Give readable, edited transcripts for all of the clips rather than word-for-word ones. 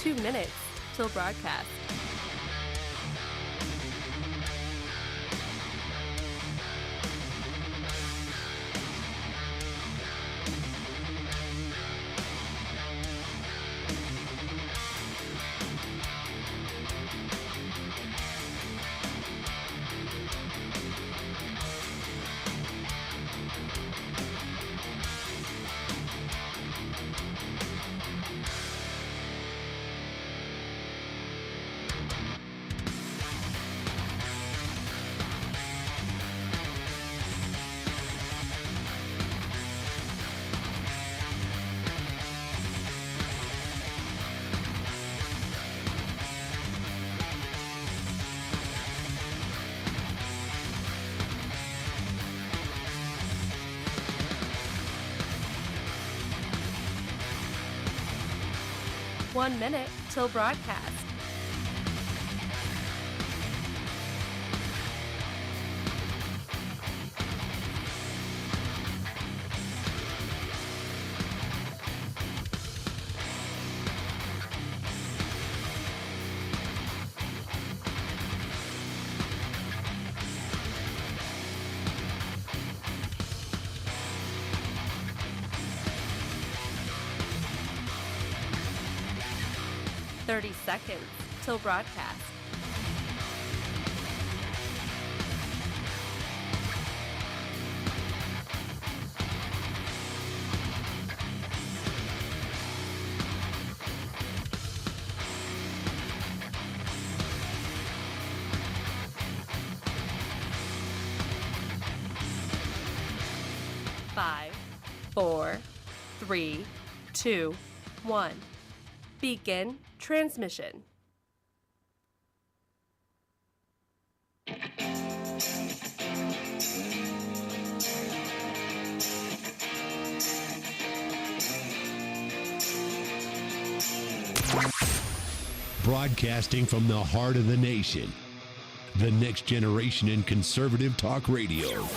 2 minutes till broadcast. One minute till broadcast. Thirty seconds till broadcast. Five, 4, 3, 2, 1. Begin transmission. Broadcasting from the heart of the nation, the next generation in conservative talk radio.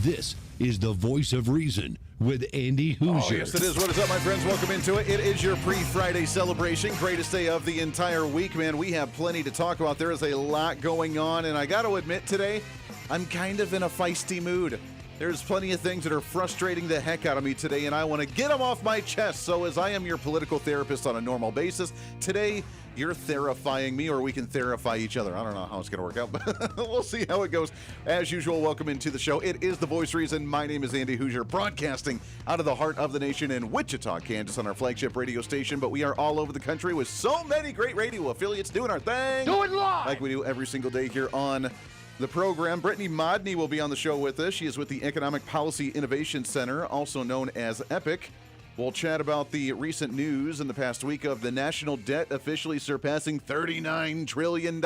This is the Voice of Reason with Andy Hooser. Oh, yes, it is. What is up, my friends? Welcome into it. It is your pre-Friday celebration. Greatest day of the entire week, man. We have plenty to talk about. There is a lot going on, and I got to admit today, I'm kind of in a feisty mood. There's plenty of things that are frustrating the heck out of me today, and I want to get them off my chest. So as I am your political therapist on a normal basis, today you're therifying me, or we can therify each other. I don't know how it's going to work out, but we'll see how it goes. As usual, welcome into the show. It is The Voice Reason. My name is Andy Hooser, broadcasting out of the heart of the nation in Wichita, Kansas on our flagship radio station, but we are all over the country with so many great radio affiliates doing our thing. Do it live! Like we do every single day here on the program. Brittany Modney will be on the show with us. She is with the Economic Policy Innovation Center, also known as EPIC. We'll chat about the recent news in the past week of the national debt officially surpassing $39 trillion.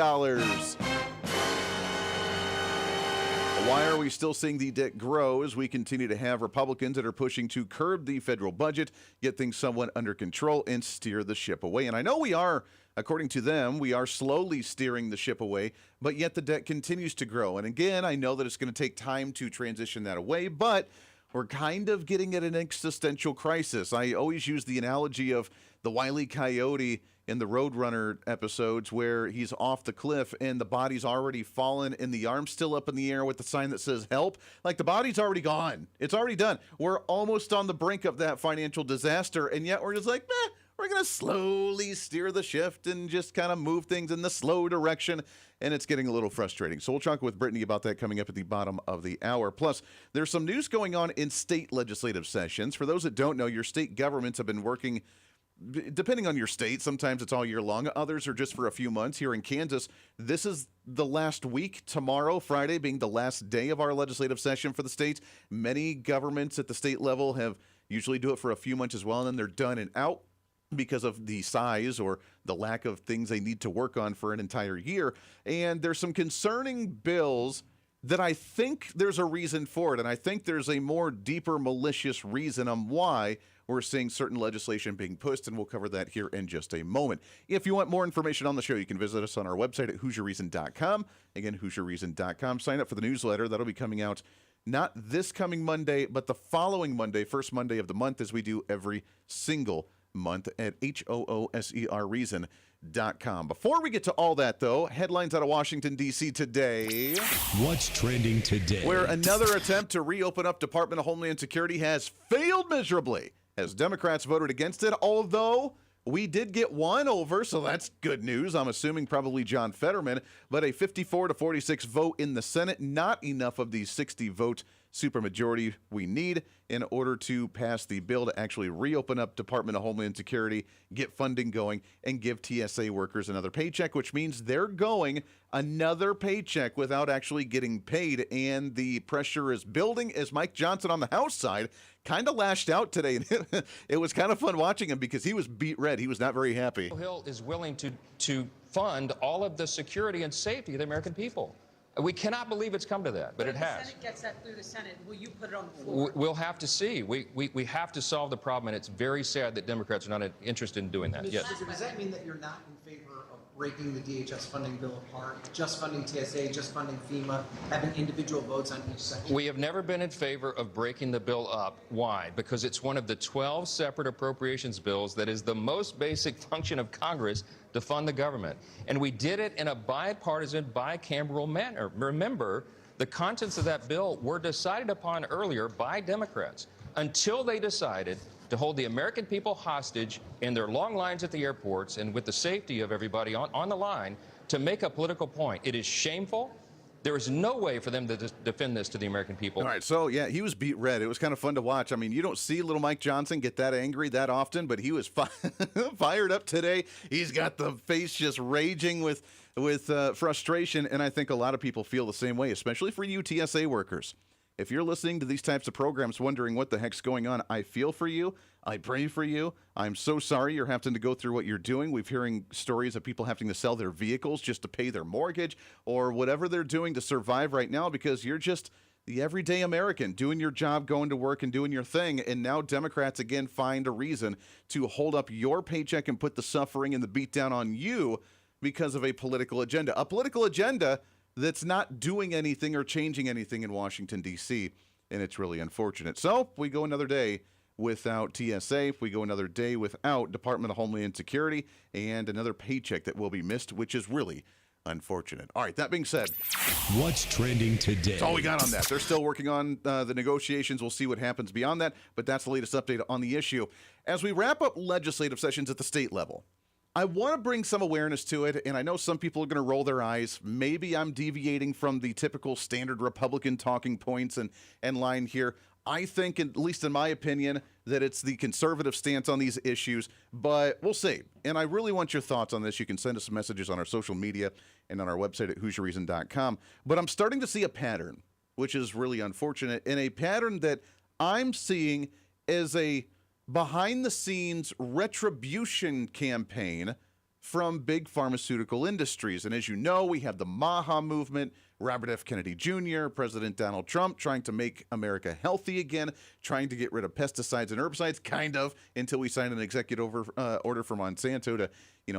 Why are we still seeing the debt grow as we continue to have Republicans that are pushing to curb the federal budget, get things somewhat under control, and steer the ship away? And I know we are, according to them, we are slowly steering the ship away, but yet the debt continues to grow. And again, I know that it's going to take time to transition that away, but we're kind of getting at an existential crisis. I always use the analogy of the Wile E. Coyote in the Roadrunner episodes where he's off the cliff and the body's already fallen and the arm's still up in the air with the sign that says help. Like, the body's already gone. It's already done. We're almost on the brink of that financial disaster, and yet we're just like, we're going to slowly steer the ship and just kind of move things in the slow direction, and it's getting a little frustrating. So we'll talk with Brittany about that coming up at the bottom of the hour. Plus, there's some news going on in state legislative sessions. For those that don't know, your state governments have been working, depending on your state, sometimes it's all year long. Others are just for a few months. Here in Kansas, this is the last week, tomorrow, Friday, being the last day of our legislative session for the state. Many governments at the state level have usually do it for a few months as well, and then they're done and out because of the size or the lack of things they need to work on for an entire year. And there's some concerning bills that I think there's a reason for it, and I think there's a more deeper malicious reason on why we're seeing certain legislation being pushed, and we'll cover that here in just a moment. If you want more information on the show, you can visit us on our website at HooserReason.com. Again, HooserReason.com. Sign up for the newsletter. That'll be coming out not this coming Monday, but the following Monday, first Monday of the month, as we do every single month at HOOSER.com. Before we get to all that, though, headlines out of Washington, D.C. today. What's trending today? Where another attempt to reopen up Department of Homeland Security has failed miserably as Democrats voted against it, although we did get one over, so that's good news. I'm assuming probably John Fetterman, but a 54-46 vote in the Senate, not enough of the 60-vote supermajority we need in order to pass the bill to actually reopen up Department of Homeland Security, get funding going, and give TSA workers another paycheck, which means they're going another paycheck without actually getting paid. And the pressure is building as Mike Johnson on the House side kind of lashed out today. It was kind of fun watching him because he was beat red. He was not very happy. Hill is willing to fund all of the security and safety of the American people. We cannot believe it's come to that, but it has. If the Senate gets that through the Senate, will you put it on the floor? We'll have to see. We have to solve the problem, and it's very sad that Democrats are not interested in doing that. Mr. Yes. Speaker, does that mean that you're not in favor of breaking the DHS funding bill apart, just funding TSA, just funding FEMA, having individual votes on each section? We have never been in favor of breaking the bill up. Why? Because it's one of the 12 separate appropriations bills that is the most basic function of Congress to fund the government. And we did it in a bipartisan, bicameral manner. Remember, the contents of that bill were decided upon earlier by Democrats until they decided to hold the American people hostage in their long lines at the airports and with the safety of everybody on the line to make a political point. It is shameful. There is no way for them to defend this to the American people. All right, so yeah, he was beat red. It was kind of fun to watch. I mean, you don't see little Mike Johnson get that angry that often, but he was fired up today. He's got the face just raging with frustration, and I think a lot of people feel the same way, especially for you TSA workers. If you're listening to these types of programs wondering what the heck's going on, I feel for you. I pray for you. I'm so sorry you're having to go through what you're doing. We're hearing stories of people having to sell their vehicles just to pay their mortgage or whatever they're doing to survive right now because you're just the everyday American doing your job, going to work and doing your thing. And now Democrats again find a reason to hold up your paycheck and put the suffering and the beatdown on you because of a political agenda. A political agenda that's not doing anything or changing anything in Washington, D.C., and it's really unfortunate. So we go another day without TSA. We go another day without Department of Homeland Security and another paycheck that will be missed, which is really unfortunate. All right, that being said, What's trending today? that's all we got on that. They're still working on the negotiations. We'll see what happens beyond that, but that's the latest update on the issue. As we wrap up legislative sessions at the state level, I want to bring some awareness to it, and I know some people are going to roll their eyes. Maybe I'm deviating from the typical standard Republican talking points and line here. I think, at least in my opinion, that it's the conservative stance on these issues, but we'll see. And I really want your thoughts on this. You can send us some messages on our social media and on our website at HooserReason.com. But I'm starting to see a pattern, which is really unfortunate, and a pattern that I'm seeing as a behind-the-scenes retribution campaign from big pharmaceutical industries. And as you know, we have the MAHA movement, Robert F. Kennedy Jr., President Donald Trump trying to make America healthy again, trying to get rid of pesticides and herbicides, kind of, until we sign an executive order for Monsanto to,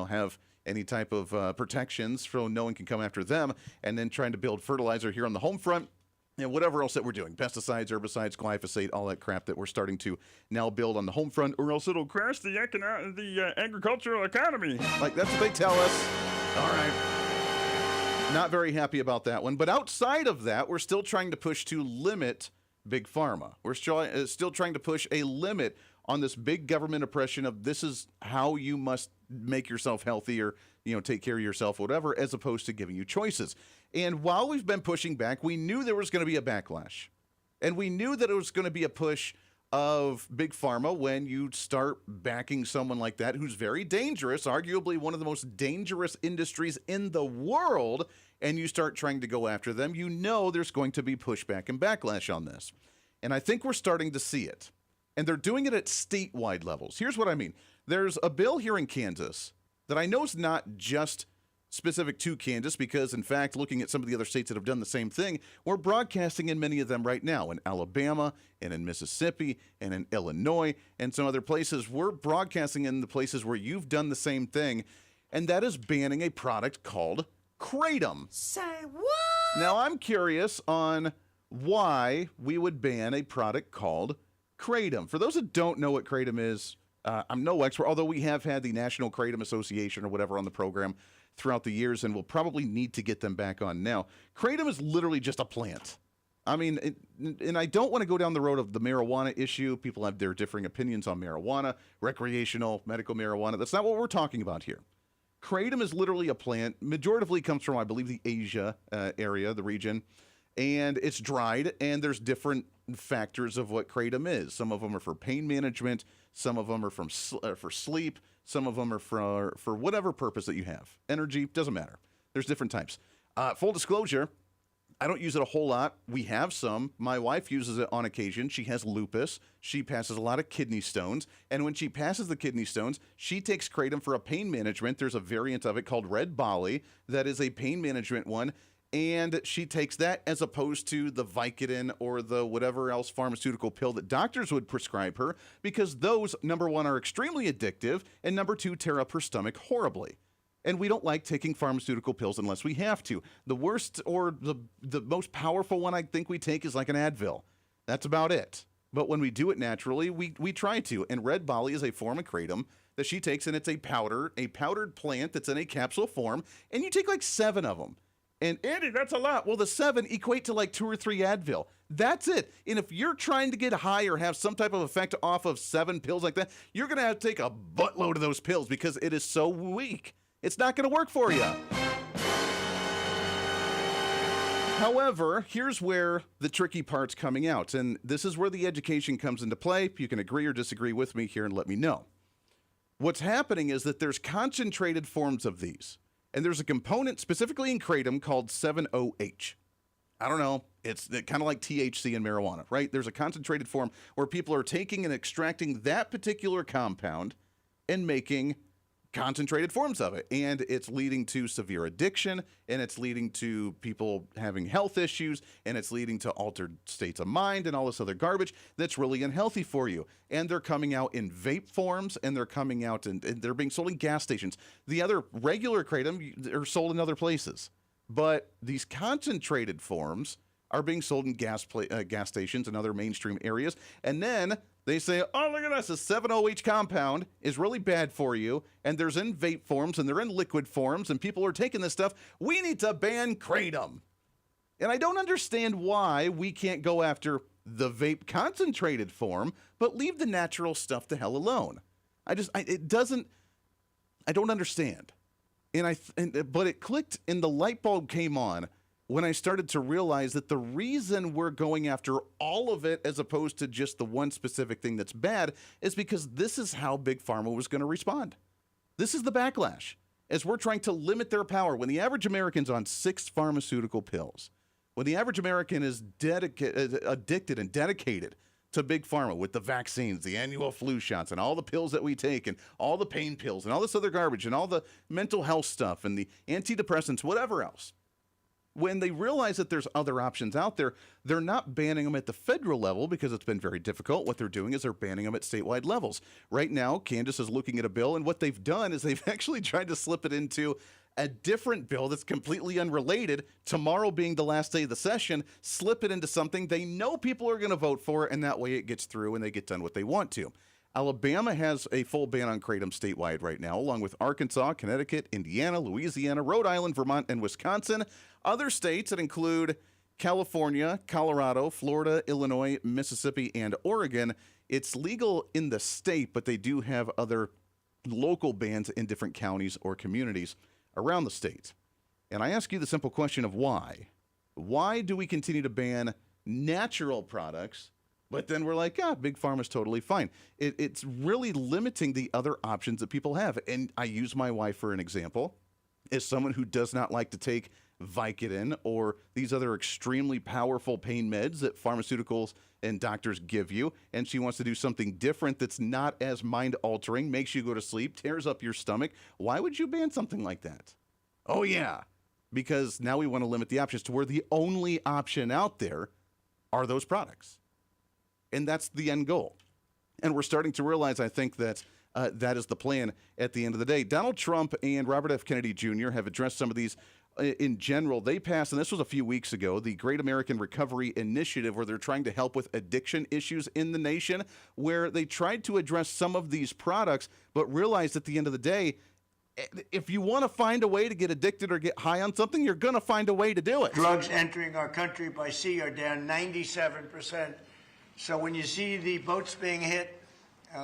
have any type of protections so no one can come after them, and then trying to build fertilizer here on the home front. And whatever else that we're doing, pesticides, herbicides, glyphosate, all that crap that we're starting to now build on the home front, or else it'll crash the agricultural economy. Like, that's what they tell us. All right. Not very happy about that one. But outside of that, we're still trying to push to limit big pharma. We're still trying to push a limit on this big government oppression of this is how you must make yourself healthy or, take care of yourself, whatever, as opposed to giving you choices. And while we've been pushing back, we knew there was going to be a backlash. And we knew that it was going to be a push of big pharma when you start backing someone like that who's very dangerous, arguably one of the most dangerous industries in the world, and you start trying to go after them, you know there's going to be pushback and backlash on this. And I think we're starting to see it. And they're doing it at statewide levels. Here's what I mean. There's a bill here in Kansas that I know is not just specific to Kansas because, in fact, looking at some of the other states that have done the same thing, we're broadcasting in many of them right now, in Alabama and in Mississippi and in Illinois and some other places. We're broadcasting in the places where you've done the same thing, and that is banning a product called Kratom. Say what? Now, I'm curious on why we would ban a product called Kratom. For those that don't know what Kratom is, I'm no expert, although we have had the National Kratom Association or whatever on the program throughout the years, and we'll probably need to get them back on now. Kratom is literally just a plant. I mean, and I don't want to go down the road of the marijuana issue. People have their differing opinions on marijuana, recreational, medical marijuana. That's not what we're talking about here. Kratom is literally a plant. Majoritively comes from, I believe, the Asia area, the region. And it's dried, and there's different factors of what kratom is. Some of them are for pain management. Some of them are for sleep. Some of them are for whatever purpose that you have. Energy, doesn't matter. There's different types. Full disclosure, I don't use it a whole lot. We have some. My wife uses it on occasion. She has lupus. She passes a lot of kidney stones. And when she passes the kidney stones, she takes kratom for a pain management. There's a variant of it called Red Bali that is a pain management one. And she takes that as opposed to the Vicodin or the whatever else pharmaceutical pill that doctors would prescribe her, because those, number one, are extremely addictive, and number two, tear up her stomach horribly. And we don't like taking pharmaceutical pills unless we have to. The worst or the most powerful one I think we take is like an Advil. That's about it. But when we do it naturally, we try to. And Red Bali is a form of kratom that she takes, and it's a powdered plant that's in a capsule form, and you take like 7 of them. And Andy, that's a lot. Well, the 7 equate to like 2 or 3 Advil. That's it. And if you're trying to get high or have some type of effect off of 7 pills like that, you're going to have to take a buttload of those pills because it is so weak. It's not going to work for you. However, here's where the tricky part's coming out. And this is where the education comes into play. You can agree or disagree with me here and let me know. What's happening is that there's concentrated forms of these. And there's a component specifically in kratom called 7-OH. I don't know. It's kind of like THC in marijuana, right? There's a concentrated form where people are taking and extracting that particular compound and making concentrated forms of it. And it's leading to severe addiction, and it's leading to people having health issues, and it's leading to altered states of mind and all this other garbage that's really unhealthy for you. And they're coming out in vape forms, and they're coming out and they're being sold in gas stations. The other regular kratom are sold in other places. But these concentrated forms are being sold in gas stations and other mainstream areas. And then they say, oh, look at us, this 7-OH compound is really bad for you, and there's in vape forms, and they're in liquid forms, and people are taking this stuff. We need to ban kratom. And I don't understand why we can't go after the vape concentrated form, but leave the natural stuff the hell alone. I don't understand. But it clicked, and the light bulb came on when I started to realize that the reason we're going after all of it as opposed to just the one specific thing that's bad is because this is how Big Pharma was going to respond. This is the backlash, as we're trying to limit their power. When the average American's on 6 pharmaceutical pills, when the average American is addicted and dedicated to Big Pharma with the vaccines, the annual flu shots, and all the pills that we take, and all the pain pills, and all this other garbage, and all the mental health stuff, and the antidepressants, whatever else, when they realize that there's other options out there, they're not banning them at the federal level because it's been very difficult. What they're doing is they're banning them at statewide levels. Right now, Candace is looking at a bill, and what they've done is they've actually tried to slip it into a different bill that's completely unrelated. Tomorrow being the last day of the session, slip it into something they know people are going to vote for, and that way it gets through and they get done what they want to. Alabama has a full ban on kratom statewide right now, along with Arkansas, Connecticut, Indiana, Louisiana, Rhode Island, Vermont, and Wisconsin. Other states that include California, Colorado, Florida, Illinois, Mississippi, and Oregon. It's legal in the state, but they do have other local bans in different counties or communities around the state. And I ask you the simple question of why. Why do we continue to ban natural products, but then we're like, Big Pharma's totally fine? It's really limiting the other options that people have. And I use my wife for an example. As someone who does not like to take Vicodin or these other extremely powerful pain meds that pharmaceuticals and doctors give you, and she wants to do something different that's not as mind-altering, makes you go to sleep, tears up your stomach, why would you ban something like that? Oh, yeah, because now we want to limit the options to where the only option out there are those products. And that's the end goal. And we're starting to realize, I think, that that is the plan at the end of the day. Donald Trump and Robert F. Kennedy Jr. have addressed some of these in general, they passed, and this was a few weeks ago, the Great American Recovery Initiative, where they're trying to help with addiction issues in the nation, where they tried to address some of these products, but realized at the end of the day, if you want to find a way to get addicted or get high on something, you're going to find a way to do it. Drugs entering our country by sea are down 97%. So when you see the boats being hit,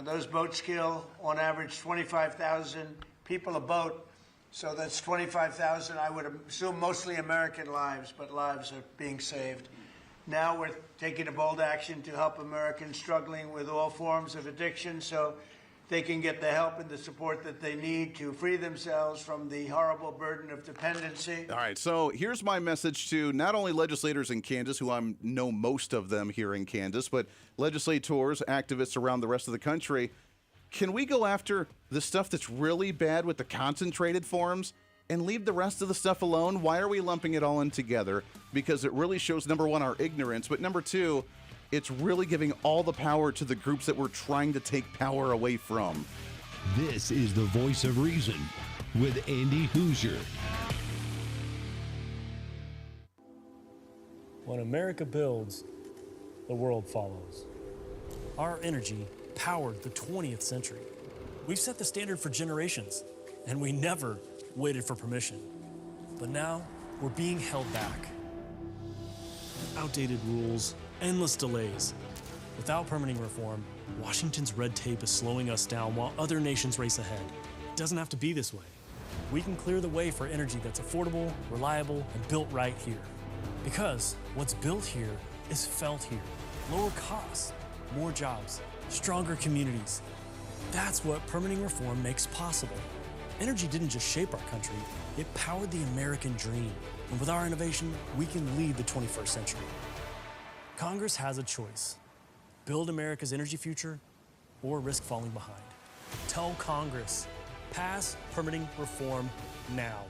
those boats kill on average 25,000 people a boat. So that's 25,000, I would assume mostly American lives, but lives are being saved. Now we're taking a bold action to help Americans struggling with all forms of addiction so they can get the help and the support that they need to free themselves from the horrible burden of dependency. All right, so here's my message to not only legislators in Kansas, who I know most of them here in Kansas, but legislators, activists around the rest of the country. Can we go after the stuff that's really bad with the concentrated forms and leave the rest of the stuff alone? Why are we lumping it all in together? Because it really shows, number one, our ignorance, but number two, it's really giving all the power to the groups that we're trying to take power away from. This is the Voice of Reason with Andy Hooser. When America builds, the world follows. Our energy powered the 20th century. We've set the standard for generations, and we never waited for permission. But now, we're being held back. Outdated rules, endless delays. Without permitting reform, Washington's red tape is slowing us down while other nations race ahead. It doesn't have to be this way. We can clear the way for energy that's affordable, reliable, and built right here. Because what's built here is felt here. Lower costs, more jobs, stronger communities. That's what permitting reform makes possible. Energy didn't just shape our country, it powered the American dream. And with our innovation, we can lead the 21st century. Congress has a choice. Build America's energy future or risk falling behind. Tell Congress, pass permitting reform now.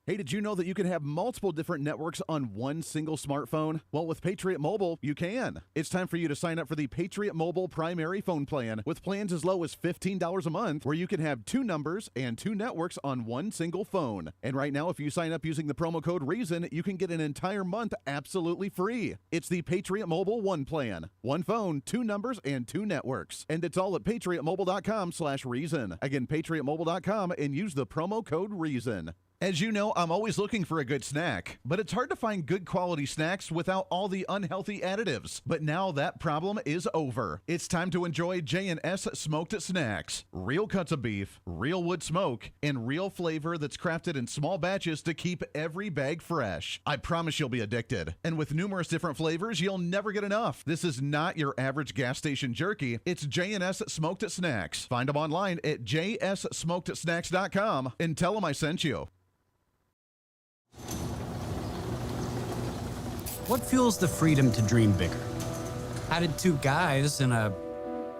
Hey, did you know that you can have multiple different networks on one single smartphone? Well, with Patriot Mobile, you can. It's time for you to sign up for the Patriot Mobile primary phone plan with plans as low as $15 a month, where you can have 2 numbers and 2 networks on one single phone. And right now, if you sign up using the promo code REASON, you can get an entire month absolutely free. It's the Patriot Mobile One plan. 1 phone, 2 numbers, and 2 networks. And it's all at patriotmobile.com/reason. Again, patriotmobile.com, and use the promo code REASON. As you know, I'm always looking for a good snack, but it's hard to find good quality snacks without all the unhealthy additives. But now that problem is over. It's time to enjoy J&S Smoked Snacks. Real cuts of beef, real wood smoke, and real flavor that's crafted in small batches to keep every bag fresh. I promise you'll be addicted. And with numerous different flavors, you'll never get enough. This is not your average gas station jerky. It's J&S Smoked Snacks. Find them online at jssmokedsnacks.com and tell them I sent you. What fuels the freedom to dream bigger? How did 2 guys in a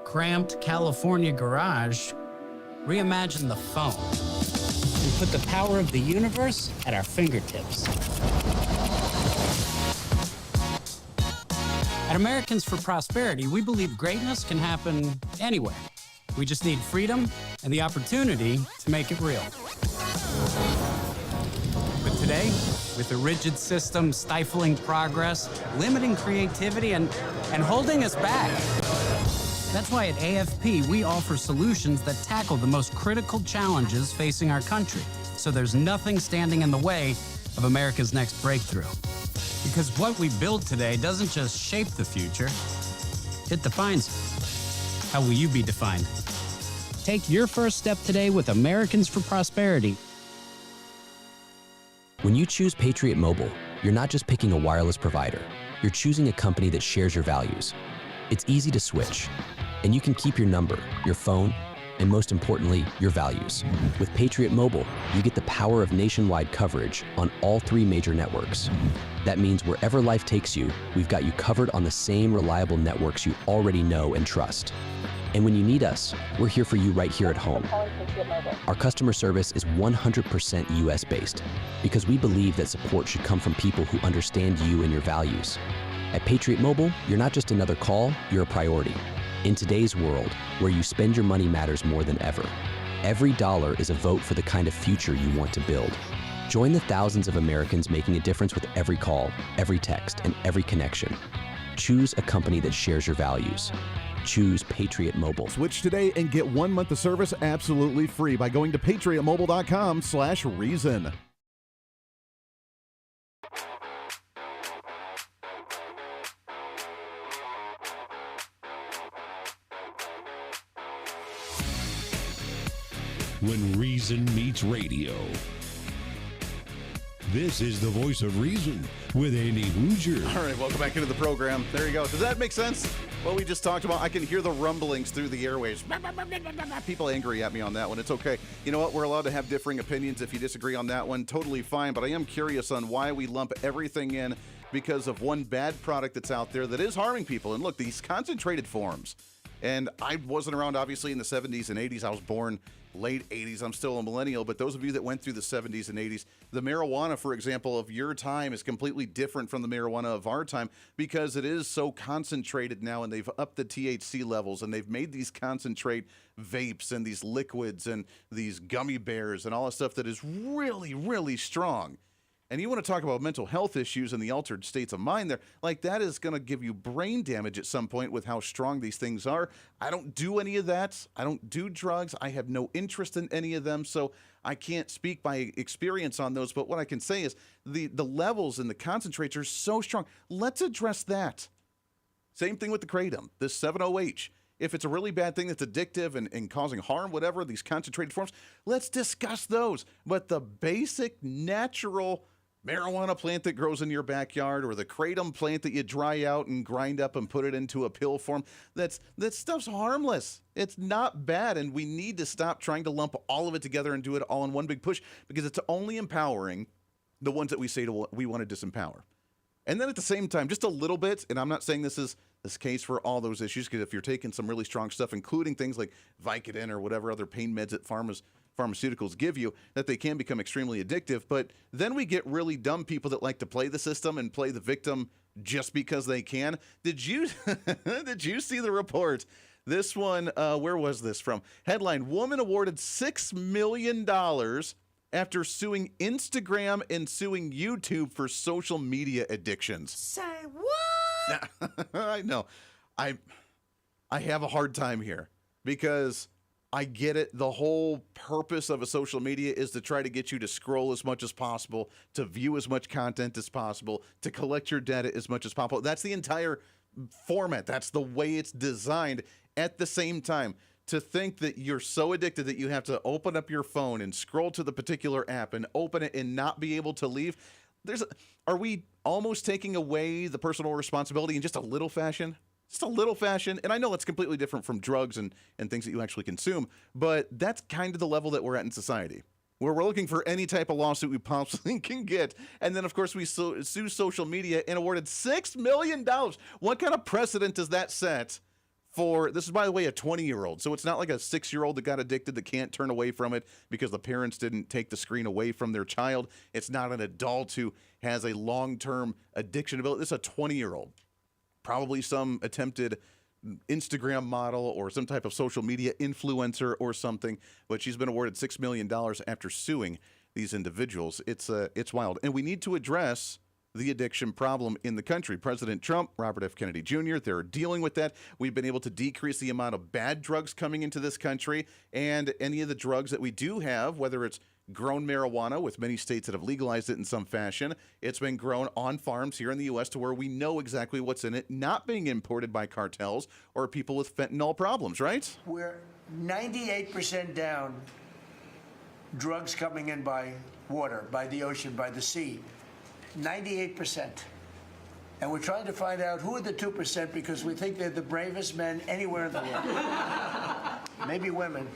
cramped California garage reimagine the phone and put the power of the universe at our fingertips? At Americans for Prosperity, we believe greatness can happen anywhere. We just need freedom and the opportunity to make it real. But today, with a rigid system stifling progress, limiting creativity, and holding us back. That's why at AFP, we offer solutions that tackle the most critical challenges facing our country, so there's nothing standing in the way of America's next breakthrough. Because what we build today doesn't just shape the future, it defines it. How will you be defined? Take your first step today with Americans for Prosperity. When you choose Patriot Mobile, you're not just picking a wireless provider. You're choosing a company that shares your values. It's easy to switch, and you can keep your number, your phone, and most importantly, your values. With Patriot Mobile, you get the power of nationwide coverage on all 3 major networks. That means wherever life takes you, we've got you covered on the same reliable networks you already know and trust. And when you need us, we're here for you right here at home. Our customer service is 100% US-based because we believe that support should come from people who understand you and your values. At Patriot Mobile, you're not just another call, you're a priority. In today's world, where you spend your money matters more than ever. Every dollar is a vote for the kind of future you want to build. Join the thousands of Americans making a difference with every call, every text, and every connection. Choose a company that shares your values. Choose Patriot Mobile. Switch today and get 1 month of service absolutely free by going to patriotmobile.com/reason. When reason meets radio. This is the voice of reason with Andy Hooser. All right, welcome back into the program. There you go. Does that make sense? What we just talked about, I can hear the rumblings through the airwaves. People angry at me on that one. It's okay. You know what? We're allowed to have differing opinions. If you disagree on that one, totally fine. But I am curious on why we lump everything in because of one bad product that's out there that is harming people. And look, these concentrated forms. And I wasn't around, obviously, in the 70s and 80s. I was born late 80s. I'm still a millennial, but those of you that went through the 70s and 80s, the marijuana, for example, of your time is completely different from the marijuana of our time because it is so concentrated now, and they've upped the THC levels, and they've made these concentrate vapes and these liquids and these gummy bears and all that stuff that is really, really strong. And you want to talk about mental health issues and the altered states of mind there, like that is going to give you brain damage at some point with how strong these things are. I don't do any of that. I don't do drugs. I have no interest in any of them, so I can't speak by experience on those. But what I can say is the levels and the concentrates are so strong. Let's address that. Same thing with the kratom, this 7-OH. If it's a really bad thing that's addictive and causing harm, whatever, these concentrated forms, let's discuss those. But the basic natural marijuana plant that grows in your backyard or the kratom plant that you dry out and grind up and put it into a pill form, that stuff's harmless. It's not bad, and we need to stop trying to lump all of it together and do it all in one big push because it's only empowering the ones that we say we want to disempower. And then at the same time, just a little bit, and I'm not saying this is this case for all those issues, because if you're taking some really strong stuff, including things like Vicodin or whatever other pain meds that pharmaceuticals give you, that they can become extremely addictive. But then we get really dumb people that like to play the system and play the victim just because they can. Did you see the report? This one, where was this from? Headline, woman awarded $6 million after suing Instagram and suing YouTube for social media addictions. Say what? I know. I have a hard time here because I get it. The whole purpose of a social media is to try to get you to scroll as much as possible, to view as much content as possible, to collect your data as much as possible. That's the entire format. That's the way it's designed. At the same time, to think that you're so addicted that you have to open up your phone and scroll to the particular app and open it and not be able to leave, are we almost taking away the personal responsibility in just a little fashion? Just a little fashion. And I know that's completely different from drugs and things that you actually consume, but that's kind of the level that we're at in society, where we're looking for any type of lawsuit we possibly can get. And then, of course, we sue social media and awarded $6 million. What kind of precedent does that set for, this is, by the way, a 20-year-old. So it's not like a 6-year-old that got addicted that can't turn away from it because the parents didn't take the screen away from their child. It's not an adult who has a long-term addiction ability. This is a 20-year-old. Probably some attempted Instagram model or some type of social media influencer or something, but she's been awarded $6 million after suing these individuals. It's wild. And we need to address the addiction problem in the country. President Trump, Robert F. Kennedy Jr., they're dealing with that. We've been able to decrease the amount of bad drugs coming into this country, and any of the drugs that we do have, whether it's grown marijuana, with many states that have legalized it in some fashion, it's been grown on farms here in the U.S. to where we know exactly what's in it, not being imported by cartels or people with fentanyl problems, right? We're 98% down drugs coming in by water, by the ocean, by the sea. 98%. And we're trying to find out who are the 2% because we think they're the bravest men anywhere in the world. Maybe women.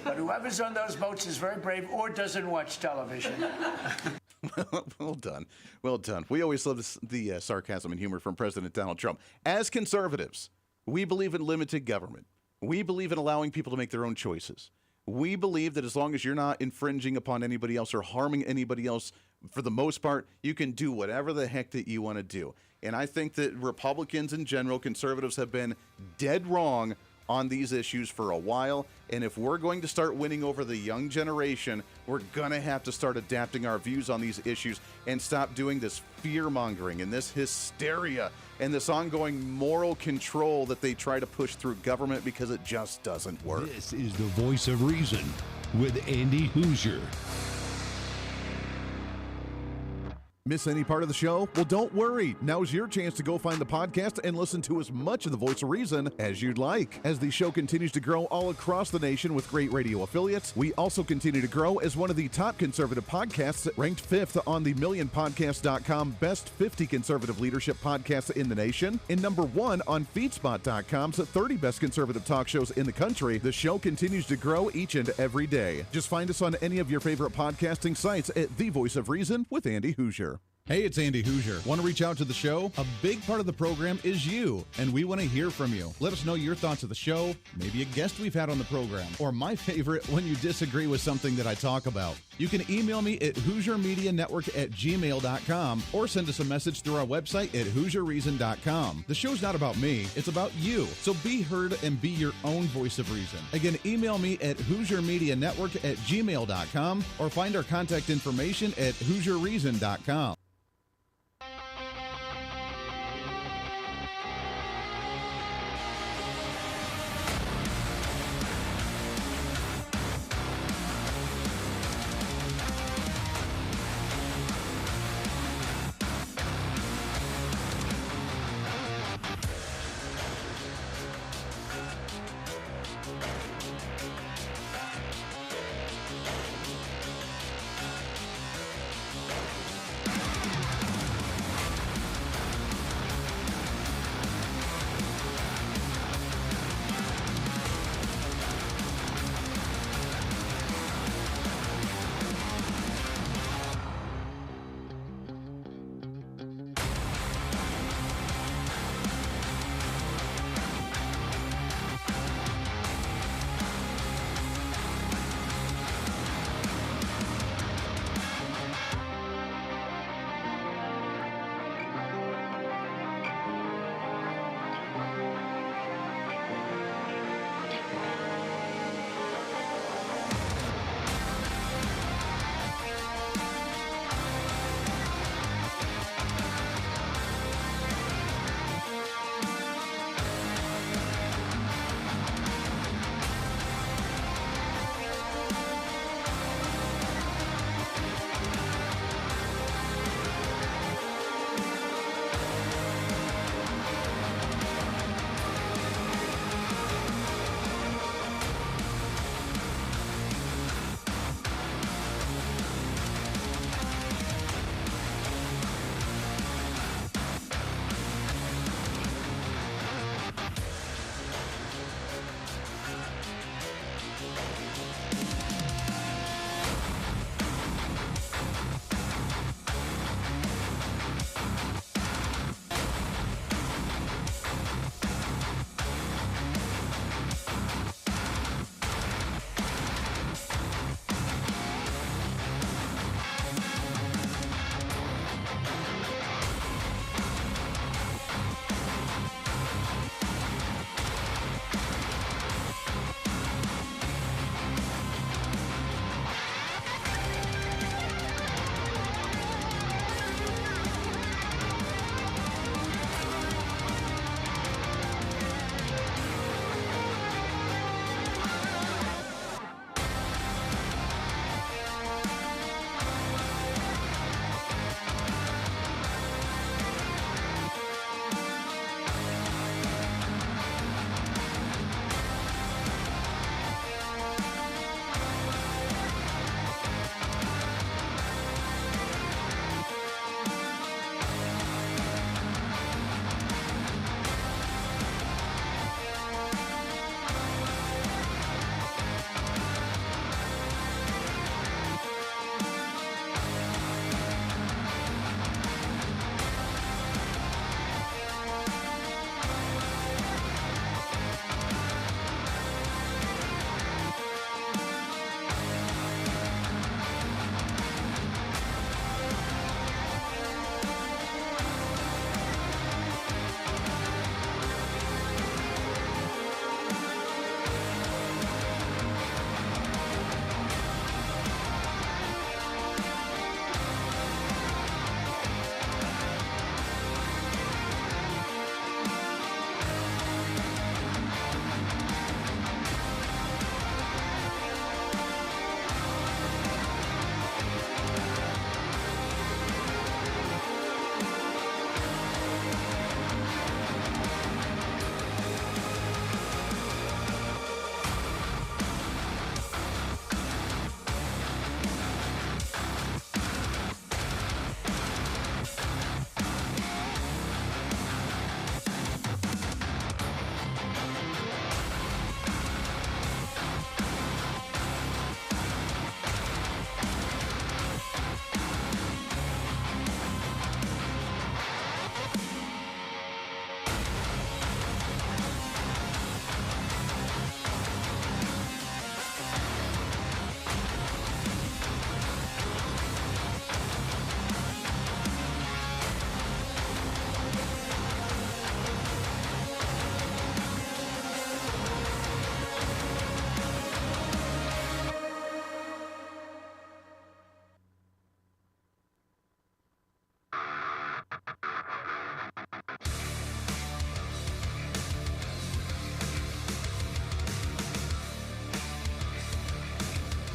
But whoever's on those boats is very brave or doesn't watch television. Well done. Well done. We always love the sarcasm and humor from President Donald Trump. As conservatives, we believe in limited government. We believe in allowing people to make their own choices. We believe that as long as you're not infringing upon anybody else or harming anybody else, for the most part, you can do whatever the heck that you want to do. And I think that Republicans in general, conservatives, have been dead wrong on these issues for a while, and if we're going to start winning over the young generation, we're going to have to start adapting our views on these issues and stop doing this fear-mongering and this hysteria and this ongoing moral control that they try to push through government because it just doesn't work. This is the Voice of Reason with Andy Hooser. Miss any part of the show? Well, don't worry. Now's your chance to go find the podcast and listen to as much of the Voice of Reason as you'd like. As the show continues to grow all across the nation with great radio affiliates, we also continue to grow as one of the top conservative podcasts, ranked 5th on the MillionPodcast.com Best 50 Conservative Leadership Podcasts in the nation, and number 1 on FeedSpot.com's 30 Best Conservative Talk Shows in the country. The show continues to grow each and every day. Just find us on any of your favorite podcasting sites at The Voice of Reason with Andy Hooser. Hey, it's Andy Hooser. Want to reach out to the show? A big part of the program is you, and we want to hear from you. Let us know your thoughts of the show, maybe a guest we've had on the program, or my favorite, when you disagree with something that I talk about. You can email me at HooserMediaNetwork@gmail.com or send us a message through our website at HooserReason.com. The show's not about me, it's about you. So be heard and be your own voice of reason. Again, email me at HooserMediaNetwork@gmail.com or find our contact information at HooserReason.com.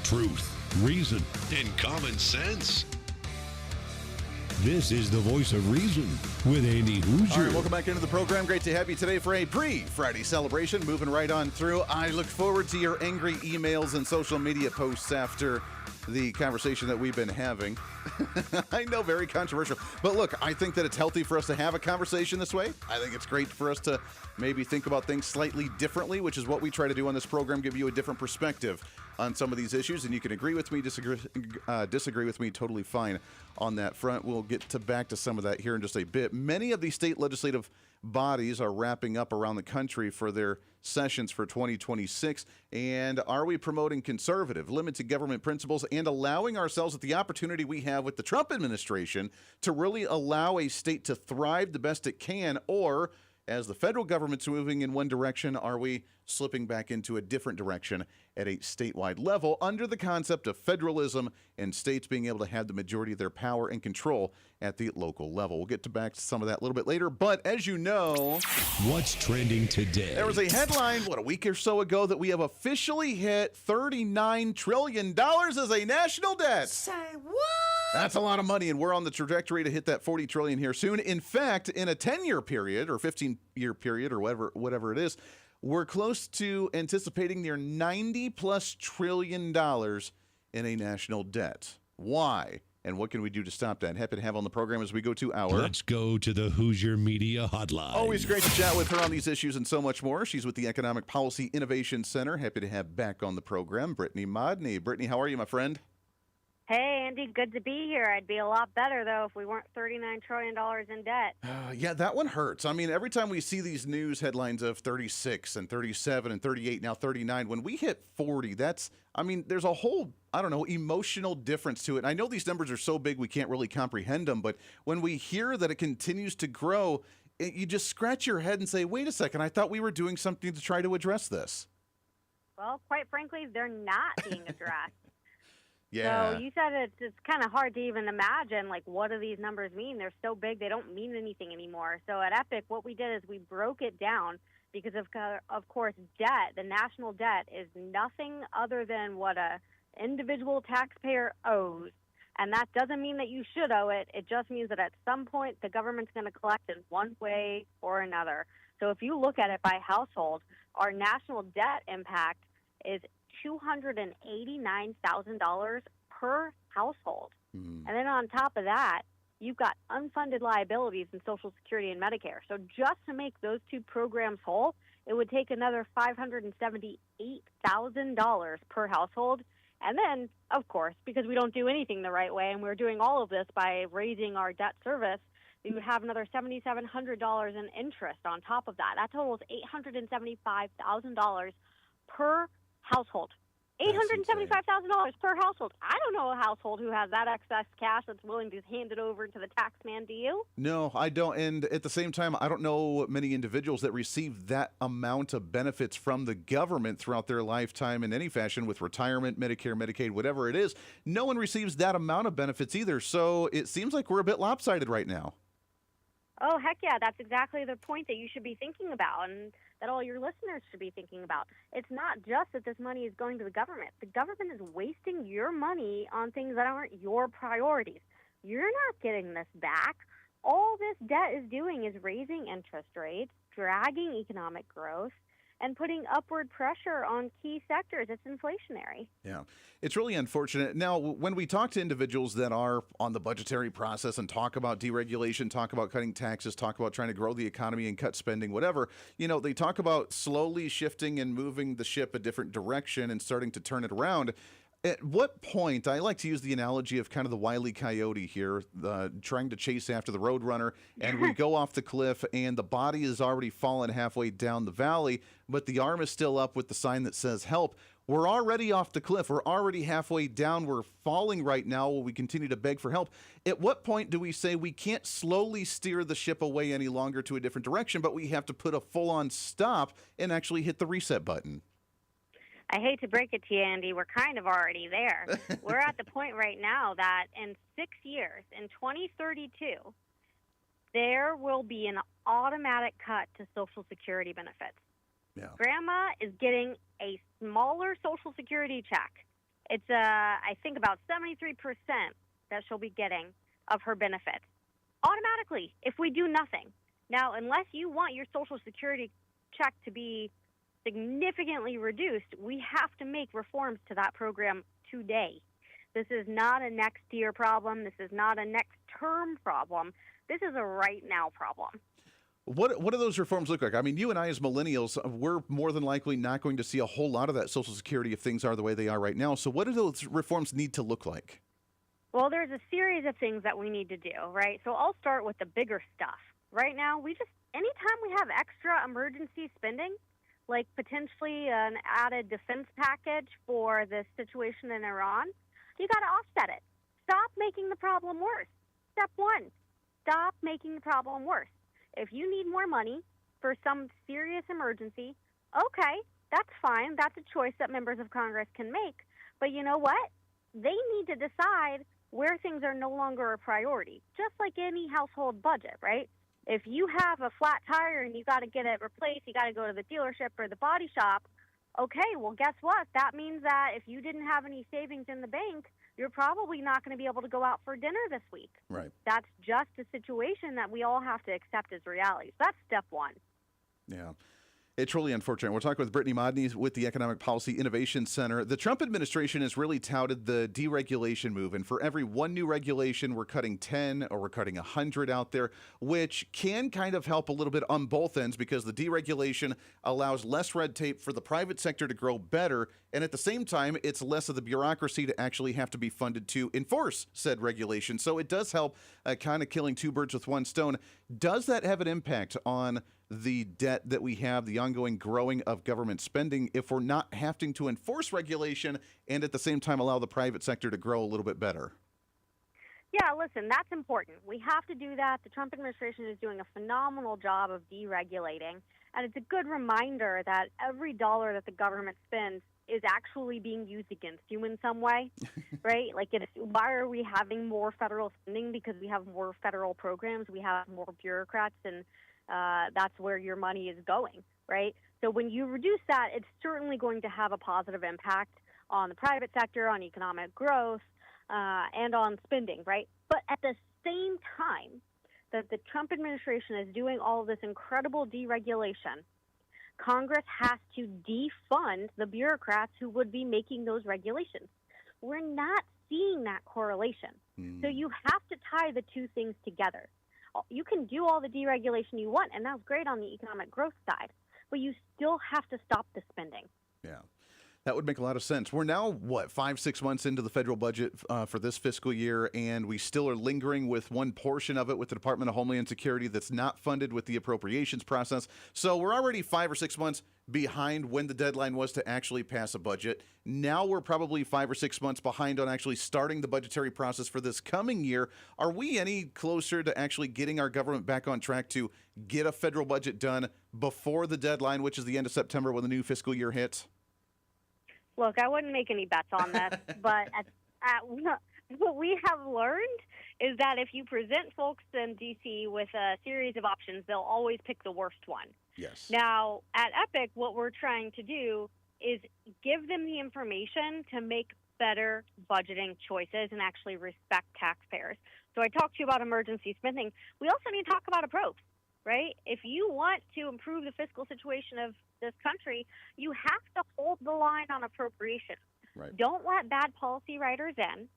truth, reason, and common sense. This is the voice of reason with Andy Hooser. All right, welcome back into the program. Great to have you today for a pre-Friday celebration. Moving right on through. I look forward to your angry emails and social media posts after the conversation that we've been having. I know, very controversial. But look, I think that it's healthy for us to have a conversation this way. I think it's great for us to maybe think about things slightly differently, which is what we try to do on this program, give you a different perspective on some of these issues. And you can agree with me, disagree with me, totally fine on that front. We'll get back to some of that here in just a bit. Many of the state legislative bodies are wrapping up around the country for their sessions for 2026. And are we promoting conservative, limited government principles and allowing ourselves with the opportunity we have with the Trump administration to really allow a state to thrive the best it can? Or, as the federal government's moving in one direction, are we slipping back into a different direction at a statewide level under the concept of federalism and states being able to have the majority of their power and control at the local level? We'll get back to some of that a little bit later. But as you know, what's trending today? There was a headline, a week or so ago, that we have officially hit $39 trillion as a national debt. Say what? That's a lot of money, and we're on the trajectory to hit that $40 trillion here soon. In fact, in a 10-year period or 15-year period or whatever it is, we're close to anticipating near $90+ trillion in a national debt. Why? And what can we do to stop that? Happy to have on the program as we go to our... Let's go to the Hooser Media Hotline. Always great to chat with her on these issues and so much more. She's with the Economic Policy Innovation Center. Happy to have back on the program Brittany Modney. Brittany, how are you, my friend? Hey, Andy, good to be here. I'd be a lot better, though, if we weren't $39 trillion in debt. Yeah, that one hurts. I mean, every time we see these news headlines of 36 and 37 and 38, now 39, when we hit 40, there's a whole, emotional difference to it. And I know these numbers are so big we can't really comprehend them, but when we hear that it continues to grow, you just scratch your head and say, wait a second, I thought we were doing something to try to address this. Well, quite frankly, they're not being addressed. Yeah. So you said it's kind of hard to even imagine, what do these numbers mean? They're so big, they don't mean anything anymore. So at Epic, what we did is we broke it down because, of course, debt, the national debt, is nothing other than what a individual taxpayer owes. And that doesn't mean that you should owe it. It just means that at some point the government's going to collect in one way or another. So if you look at it by household, our national debt impact is $289,000 per household. And then on top of that, you've got unfunded liabilities in Social Security and Medicare. So just to make those two programs whole, it would take another $578,000 per household. And then, of course, because we don't do anything the right way, and we're doing all of this by raising our debt service, we would have another $7,700 in interest on top of that. That totals $875,000 per household. $875,000 per household. I don't know a household who has that excess cash that's willing to hand it over to the tax man. Do you? No, I don't. And at the same time, I don't know many individuals that receive that amount of benefits from the government throughout their lifetime in any fashion, with retirement, Medicare, Medicaid, whatever it is. No one receives that amount of benefits either. So it seems like we're a bit lopsided right now. Oh, heck yeah. That's exactly the point that you should be thinking about and that all your listeners should be thinking about. It's not just that this money is going to the government. The government is wasting your money on things that aren't your priorities. You're not getting this back. All this debt is doing is raising interest rates, dragging economic growth, and putting upward pressure on key sectors. It's inflationary. Yeah, it's really unfortunate. Now, when we talk to individuals that are on the budgetary process and talk about deregulation, talk about cutting taxes, talk about trying to grow the economy and cut spending, whatever, they talk about slowly shifting and moving the ship a different direction and starting to turn it around. At what point, I like to use the analogy of kind of the Wile E. Coyote here, trying to chase after the Roadrunner, and we go off the cliff, and the body is already fallen halfway down the valley, but the arm is still up with the sign that says help. We're already off the cliff. We're already halfway down. We're falling right now while we continue to beg for help. At what point do we say we can't slowly steer the ship away any longer to a different direction, but we have to put a full-on stop and actually hit the reset button? I hate to break it to you, Andy, we're kind of already there. We're at the point right now that in 6 years, in 2032, there will be an automatic cut to Social Security benefits. Yeah. Grandma is getting a smaller Social Security check It's, I think, about 73% that she'll be getting of her benefits automatically if we do nothing. Now, unless you want your Social Security check to be significantly reduced, we have to make reforms to that program today. This is not a next year problem. This is not a next term problem. This is a right now problem. What do those reforms look like? I mean, you and I as millennials, we're more than likely not going to see a whole lot of that Social Security if things are the way they are right now. So what do those reforms need to look like? Well, there's a series of things that we need to do, right? So I'll start with the bigger stuff. Right now, anytime we have extra emergency spending, like potentially an added defense package for the situation in Iran, you got to offset it. Stop making the problem worse. Step one, stop making the problem worse. If you need more money for some serious emergency, okay, that's fine. That's a choice that members of Congress can make. But you know what? They need to decide where things are no longer a priority, just like any household budget, right? If you have a flat tire and you got to get it replaced, you got to go to the dealership or the body shop, okay, well, guess what? That means that if you didn't have any savings in the bank, you're probably not going to be able to go out for dinner this week. Right. That's just a situation that we all have to accept as reality. So that's step one. Yeah. It's really unfortunate. We're talking with Brittany Modney with the Economic Policy Innovation Center. The Trump administration has really touted the deregulation move, and for every one new regulation, we're cutting 10 or we're cutting 100 out there, which can kind of help a little bit on both ends because the deregulation allows less red tape for the private sector to grow better, and at the same time, it's less of the bureaucracy to actually have to be funded to enforce said regulation. So it does help kind of killing two birds with one stone. Does that have an impact on the debt that we have, the ongoing growing of government spending, if we're not having to enforce regulation and at the same time allow the private sector to grow a little bit better? Yeah, listen, that's important. We have to do that. The Trump administration is doing a phenomenal job of deregulating. And it's a good reminder that every dollar that the government spends is actually being used against you in some way, right? Like, why are we having more federal spending? Because we have more federal programs, we have more bureaucrats, and that's where your money is going, right? So when you reduce that, it's certainly going to have a positive impact on the private sector, on economic growth, and on spending, right? But at the same time that the Trump administration is doing all of this incredible deregulation, Congress has to defund the bureaucrats who would be making those regulations. We're not seeing that correlation. So you have to tie the two things together. You can do all the deregulation you want, and that's great on the economic growth side, but you still have to stop the spending. Yeah. That would make a lot of sense. We're now, 5-6 months into the federal budget for this fiscal year, and we still are lingering with one portion of it with the Department of Homeland Security that's not funded with the appropriations process. So we're already 5 or 6 months behind when the deadline was to actually pass a budget. Now we're probably 5 or 6 months behind on actually starting the budgetary process for this coming year. Are we any closer to actually getting our government back on track to get a federal budget done before the deadline, which is the end of September when the new fiscal year hits? Look, I wouldn't make any bets on this, but what we have learned is that if you present folks in D.C. with a series of options, they'll always pick the worst one. Yes. Now, at Epic, what we're trying to do is give them the information to make better budgeting choices and actually respect taxpayers. So I talked to you about emergency spending. We also need to talk about approach, right? If you want to improve the fiscal situation of this country, you have to hold the line on appropriation. Right. Don't let bad policy writers in.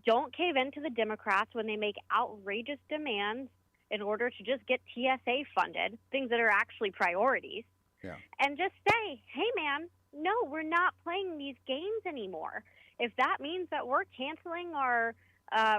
Don't cave in to the Democrats when they make outrageous demands in order to just get TSA funded, things that are actually priorities. Yeah. And just say, hey, man, no, we're not playing these games anymore. If that means that we're canceling our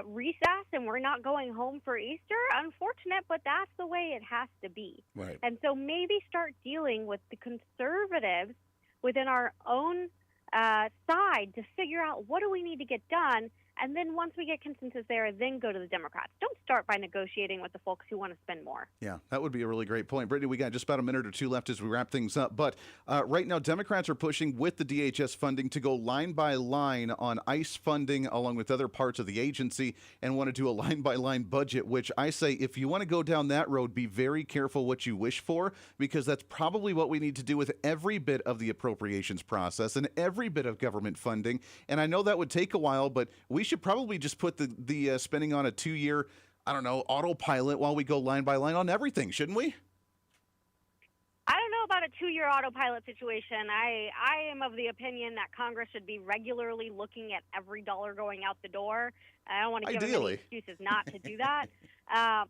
recess and we're not going home for Easter, unfortunate, but that's the way it has to be. Right. And so maybe start dealing with the conservatives within our own side to figure out what do we need to get done And then once we get consensus there, then go to the Democrats. Don't start by negotiating with the folks who want to spend more. Yeah, that would be a really great point. Brittany, we got just about a minute or two left as we wrap things up. But right now, Democrats are pushing with the DHS funding to go line by line on ICE funding along with other parts of the agency and want to do a line-by-line budget, which I say if you want to go down that road, be very careful what you wish for, because that's probably what we need to do with every bit of the appropriations process and every bit of government funding. And I know that would take a while, but we should probably just put the spending on a 2-year, I don't know, autopilot while we go line by line on everything, shouldn't we? I don't know about a 2-year autopilot situation. I am of the opinion that Congress should be regularly looking at every dollar going out the door. I don't want to give them any excuses not to do that.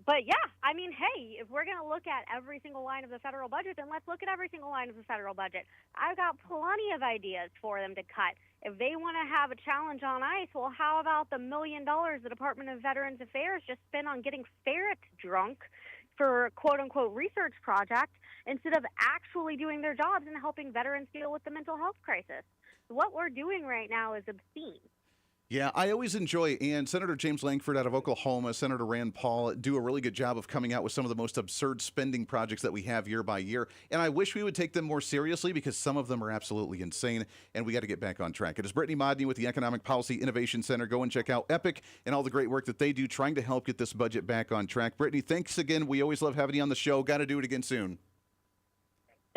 But yeah, I mean, hey, if we're going to look at every single line of the federal budget, then let's look at every single line of the federal budget. I've got plenty of ideas for them to cut. If they want to have a challenge on ICE, well, how about the $1 million the Department of Veterans Affairs just spent on getting ferrets drunk for a quote-unquote research project instead of actually doing their jobs and helping veterans deal with the mental health crisis? What we're doing right now is obscene. Yeah, I always enjoy, and Senator James Lankford out of Oklahoma, Senator Rand Paul do a really good job of coming out with some of the most absurd spending projects that we have year by year. And I wish we would take them more seriously because some of them are absolutely insane, and we got to get back on track. It is Brittany Modney with the Economic Policy Innovation Center. Go and check out EPIC and all the great work that they do trying to help get this budget back on track. Brittany, thanks again. We always love having you on the show. Got to do it again soon.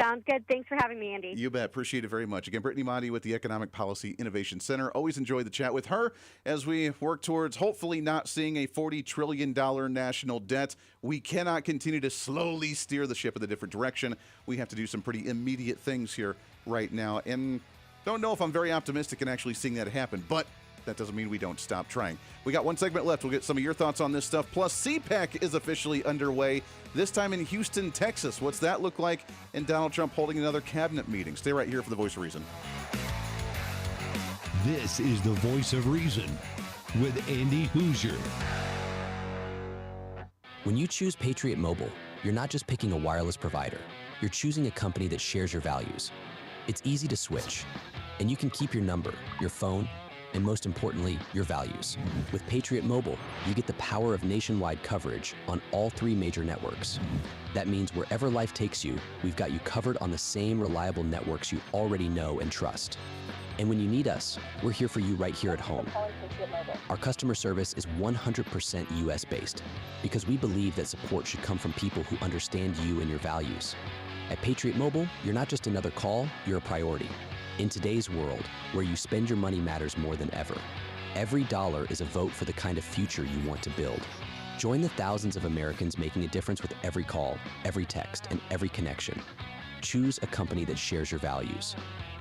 Sounds good. Thanks for having me, Andy. You bet. Appreciate it very much. Again, Brittany Modney with the Economic Policy Innovation Center. Always enjoy the chat with her as we work towards hopefully not seeing a $40 trillion national debt. We cannot continue to slowly steer the ship in a different direction. We have to do some pretty immediate things here right now. And don't know if I'm very optimistic in actually seeing that happen, but that doesn't mean we don't stop trying. We got one segment left. We'll get some of your thoughts on this stuff. Plus, CPAC is officially underway, this time in Houston, Texas. What's that look like? And Donald Trump holding another cabinet meeting. Stay right here for the Voice of Reason. This is the Voice of Reason with Andy Hooser. When you choose Patriot Mobile, you're not just picking a wireless provider. You're choosing a company that shares your values. It's easy to switch, and you can keep your number, your phone, and most importantly, your values. With Patriot Mobile, you get the power of nationwide coverage on all 3 major networks. That means wherever life takes you, we've got you covered on the same reliable networks you already know and trust. And when you need us, we're here for you right here at home. Our customer service is 100% US-based because we believe that support should come from people who understand you and your values. At Patriot Mobile, you're not just another call, you're a priority. In today's world, where you spend your money matters more than ever, every dollar is a vote for the kind of future you want to build. Join the thousands of Americans making a difference with every call, every text, and every connection. Choose a company that shares your values.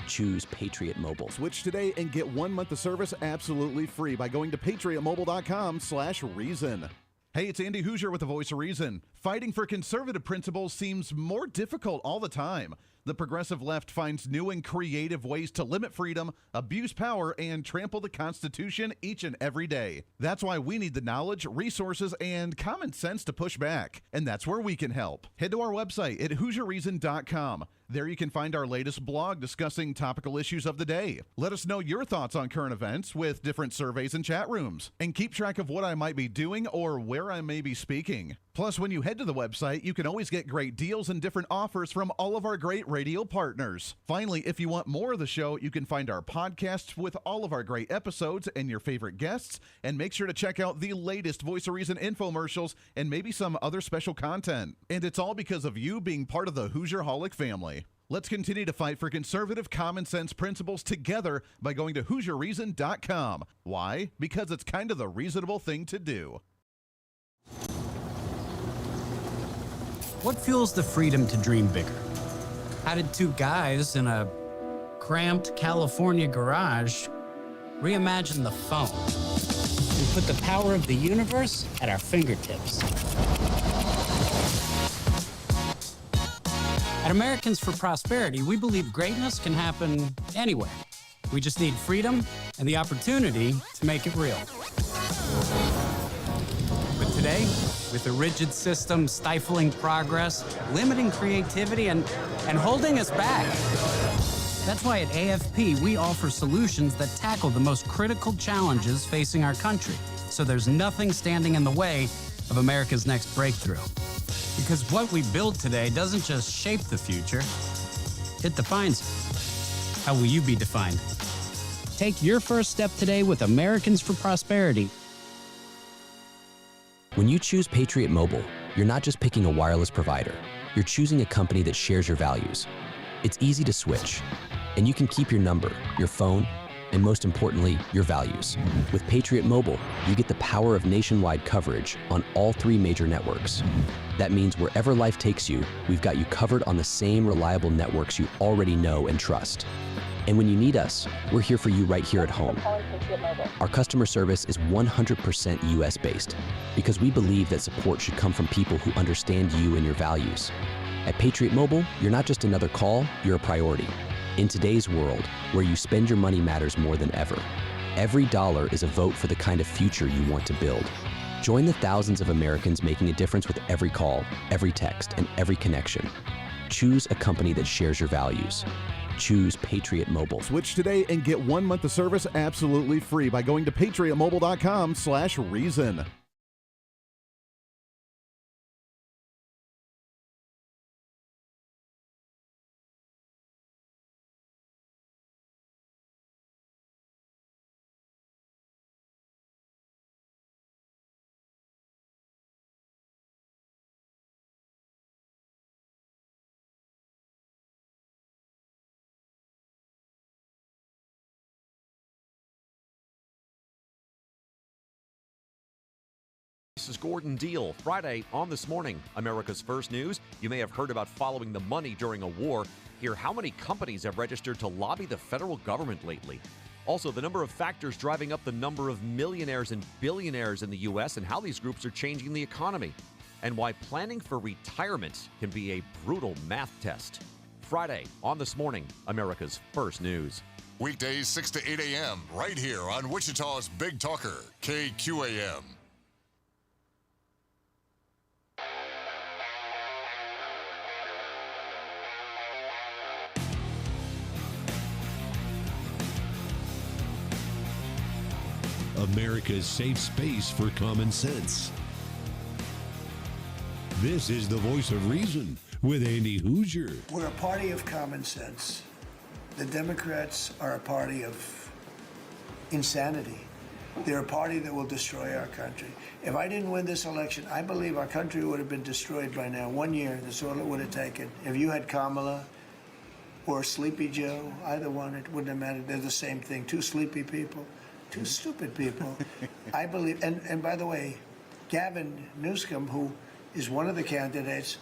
Choose Patriot Mobile. Switch today and get 1 month of service absolutely free by going to patriotmobile.com/reason. Hey, it's Andy Hooser with the Voice of Reason. Fighting for conservative principles seems more difficult all the time. The progressive left finds new and creative ways to limit freedom, abuse power, and trample the Constitution each and every day. That's why we need the knowledge, resources, and common sense to push back. And that's where we can help. Head to our website at HooserReason.com. There you can find our latest blog discussing topical issues of the day. Let us know your thoughts on current events with different surveys and chat rooms. And keep track of what I might be doing or where I may be speaking. Plus, when you head to the website, you can always get great deals and different offers from all of our great radio partners. Finally, if you want more of the show, you can find our podcasts with all of our great episodes and your favorite guests. And make sure to check out the latest Voice of Reason infomercials and maybe some other special content. And it's all because of you being part of the Hoosier-holic family. Let's continue to fight for conservative common sense principles together by going to HooserReason.com. Why? Because it's kind of the reasonable thing to do. What fuels the freedom to dream bigger? How did 2 guys in a cramped California garage reimagine the phone and put the power of the universe at our fingertips? At Americans for Prosperity, we believe greatness can happen anywhere. We just need freedom and the opportunity to make it real. But today, with a rigid system stifling progress, limiting creativity, and holding us back, That's why at AFP, we offer solutions that tackle the most critical challenges facing our country. So there's nothing standing in the way of America's next breakthrough. Because what we build today doesn't just shape the future, it defines it. How will you be defined? Take your first step today with Americans for Prosperity. When you choose Patriot Mobile, you're not just picking a wireless provider. You're choosing a company that shares your values. It's easy to switch, and you can keep your number, your phone, and most importantly, your values. With Patriot Mobile, you get the power of nationwide coverage on all 3 major networks. That means wherever life takes you, we've got you covered on the same reliable networks you already know and trust. And when you need us, we're here for you right here at home. Our customer service is 100% US-based because we believe that support should come from people who understand you and your values. At Patriot Mobile, you're not just another call, you're a priority. In today's world, where you spend your money matters more than ever, every dollar is a vote for the kind of future you want to build. Join the thousands of Americans making a difference with every call, every text, and every connection. Choose a company that shares your values. Choose Patriot Mobile. Switch today and get 1 month of service absolutely free by going to patriotmobile.com/reason. This is Gordon Deal. Friday on This Morning, America's First News. You may have heard about following the money during a war. Hear how many companies have registered to lobby the federal government lately. Also, the number of factors driving up the number of millionaires and billionaires in the U.S. and how these groups are changing the economy. And why planning for retirement can be a brutal math test. Friday on This Morning, America's First News. Weekdays 6 to 8 a.m. right here on Wichita's Big Talker, KQAM. America's safe space for common sense. This is the voice of reason with Andy Hooser. We're a party of common sense. The Democrats are a party of insanity. They're a party that will destroy our country. If I didn't win this election, I believe our country would have been destroyed by now. 1 year, that's all it would have taken. If you had Kamala or Sleepy Joe, either one, it wouldn't have mattered. They're the same thing. 2 sleepy people. 2 stupid people. I believe, and by the way, Gavin Newsom, who is one of the candidates,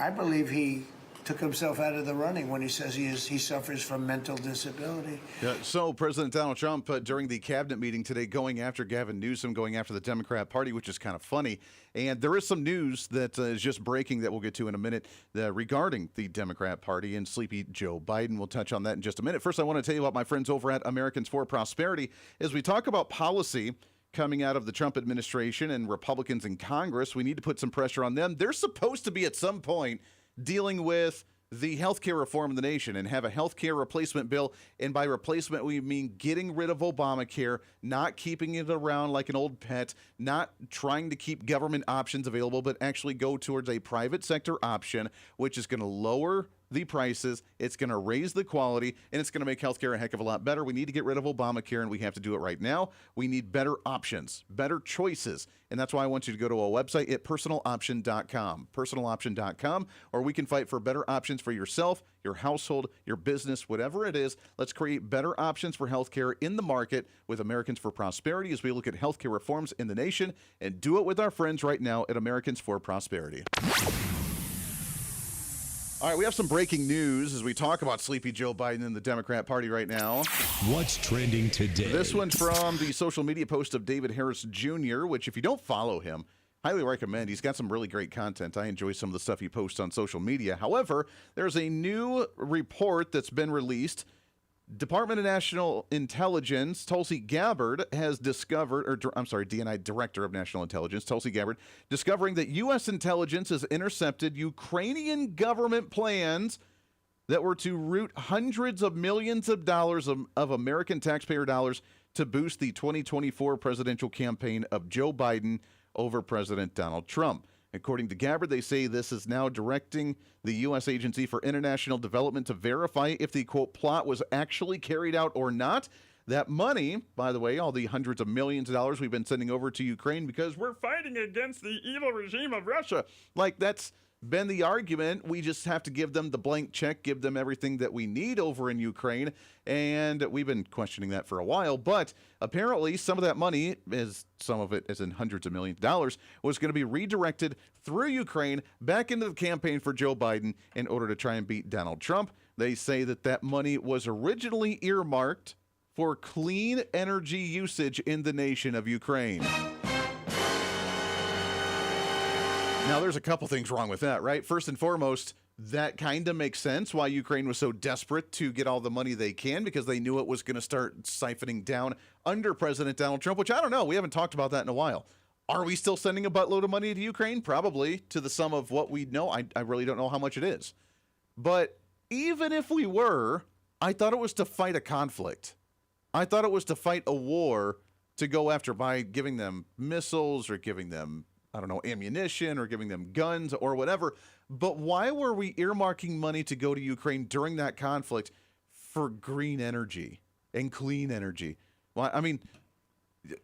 I believe he took himself out of the running when he says he suffers from mental disability. So President Donald Trump, during the cabinet meeting today, going after Gavin Newsom, going after the Democrat Party, which is kind of funny. And there is some news that is just breaking that we'll get to in a minute regarding the Democrat Party and sleepy Joe Biden. We'll touch on that in just a minute. First, I want to tell you about my friends over at Americans for Prosperity. As we talk about policy coming out of the Trump administration and Republicans in Congress, we need to put some pressure on them. They're supposed to be at some point dealing with the healthcare reform in the nation and have a healthcare replacement bill. And by replacement, we mean getting rid of Obamacare, not keeping it around like an old pet, not trying to keep government options available, but actually go towards a private sector option, which is going to lower the prices, it's going to raise the quality, and it's going to make healthcare a heck of a lot better. We need to get rid of Obamacare, and we have to do it right now. We need better options, better choices, and that's why I want you to go to a website at personaloption.com, personaloption.com, or we can fight for better options for yourself, your household, your business, whatever it is. Let's create better options for healthcare in the market with Americans for Prosperity as we look at healthcare reforms in the nation and do it with our friends right now at Americans for Prosperity. All right, we have some breaking news as we talk about sleepy Joe Biden and the Democrat Party right now. What's trending today? This one's from the social media post of David Harris Jr., which if you don't follow him, highly recommend. He's got some really great content. I enjoy some of the stuff he posts on social media. However, there's a new report that's been released. Department of National Intelligence, Tulsi Gabbard has discovered, DNI Director of National Intelligence, Tulsi Gabbard, discovering that U.S. intelligence has intercepted Ukrainian government plans that were to root hundreds of millions of dollars of American taxpayer dollars to boost the 2024 presidential campaign of Joe Biden over President Donald Trump. According to Gabbard, they say this is now directing the U.S. Agency for International Development to verify if the, quote, plot was actually carried out or not. That money, by the way, all the hundreds of millions of dollars we've been sending over to Ukraine because we're fighting against the evil regime of Russia. Like, that's been the argument. We just have to give them the blank check, give them everything that we need over in Ukraine. And we've been questioning that for a while. But apparently some of that money, some of it as in hundreds of millions of dollars, was going to be redirected through Ukraine back into the campaign for Joe Biden in order to try and beat Donald Trump. They say that that money was originally earmarked for clean energy usage in the nation of Ukraine. Now, there's a couple things wrong with that, right? First and foremost, that kind of makes sense why Ukraine was so desperate to get all the money they can, because they knew it was going to start siphoning down under President Donald Trump, which I don't know. We haven't talked about that in a while. Are we still sending a buttload of money to Ukraine? Probably, to the sum of what we know. I really don't know how much it is. But even if we were, I thought it was to fight a conflict. I thought it was to fight a war to go after by giving them missiles or giving them, I don't know, ammunition or giving them guns or whatever. But why were we earmarking money to go to Ukraine during that conflict for green energy and clean energy? Well, I mean,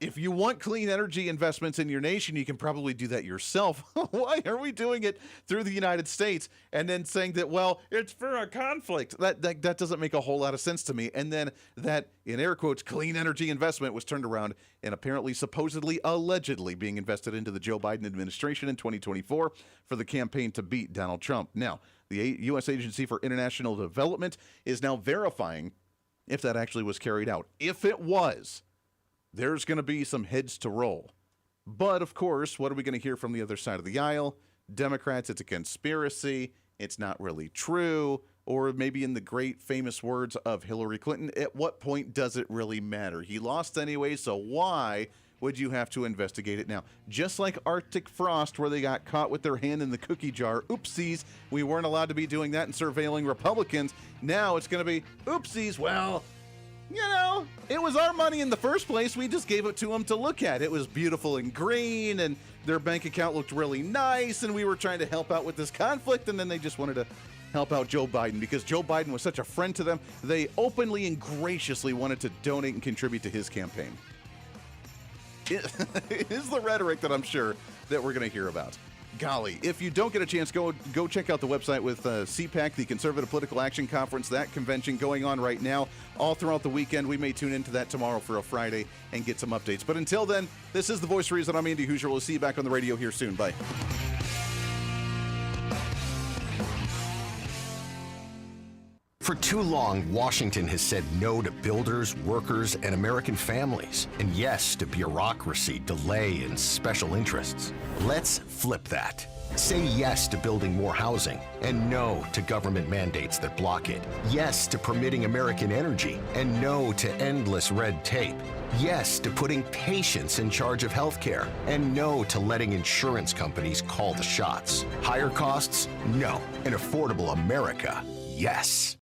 if you want clean energy investments in your nation, you can probably do that yourself. Why are we doing it through the United States and then saying that, well, it's for a conflict? That doesn't make a whole lot of sense to me. And then that, in air quotes, clean energy investment was turned around and apparently, supposedly, allegedly being invested into the Joe Biden administration in 2024 for the campaign to beat Donald Trump. Now, the U.S. Agency for International Development is now verifying if that actually was carried out. If it was, there's going to be some heads to roll. But, of course, what are we going to hear from the other side of the aisle? Democrats, it's a conspiracy. It's not really true. Or maybe in the great famous words of Hillary Clinton, at what point does it really matter? He lost anyway, so why would you have to investigate it now? Just like Arctic Frost, where they got caught with their hand in the cookie jar. Oopsies, we weren't allowed to be doing that and surveilling Republicans. Now it's going to be, oopsies, well, you know, it was our money in the first place. We just gave it to them to look at. It was beautiful and green, and their bank account looked really nice, and we were trying to help out with this conflict, and then they just wanted to help out Joe Biden because Joe Biden was such a friend to them. They openly and graciously wanted to donate and contribute to his campaign. It is the rhetoric that I'm sure that we're going to hear about. Golly, if you don't get a chance, go check out the website with CPAC, the Conservative Political Action Conference, that convention going on right now all throughout the weekend. We may tune into that tomorrow for a Friday and get some updates. But until then, this is The Voice of Reason. I'm Andy Hooser. We'll see you back on the radio here soon. Bye. For too long, Washington has said no to builders, workers, and American families, and yes to bureaucracy, delay, and special interests. Let's flip that. Say yes to building more housing, and no to government mandates that block it. Yes to permitting American energy, and no to endless red tape. Yes to putting patients in charge of healthcare, and no to letting insurance companies call the shots. Higher costs? No. An affordable America? Yes.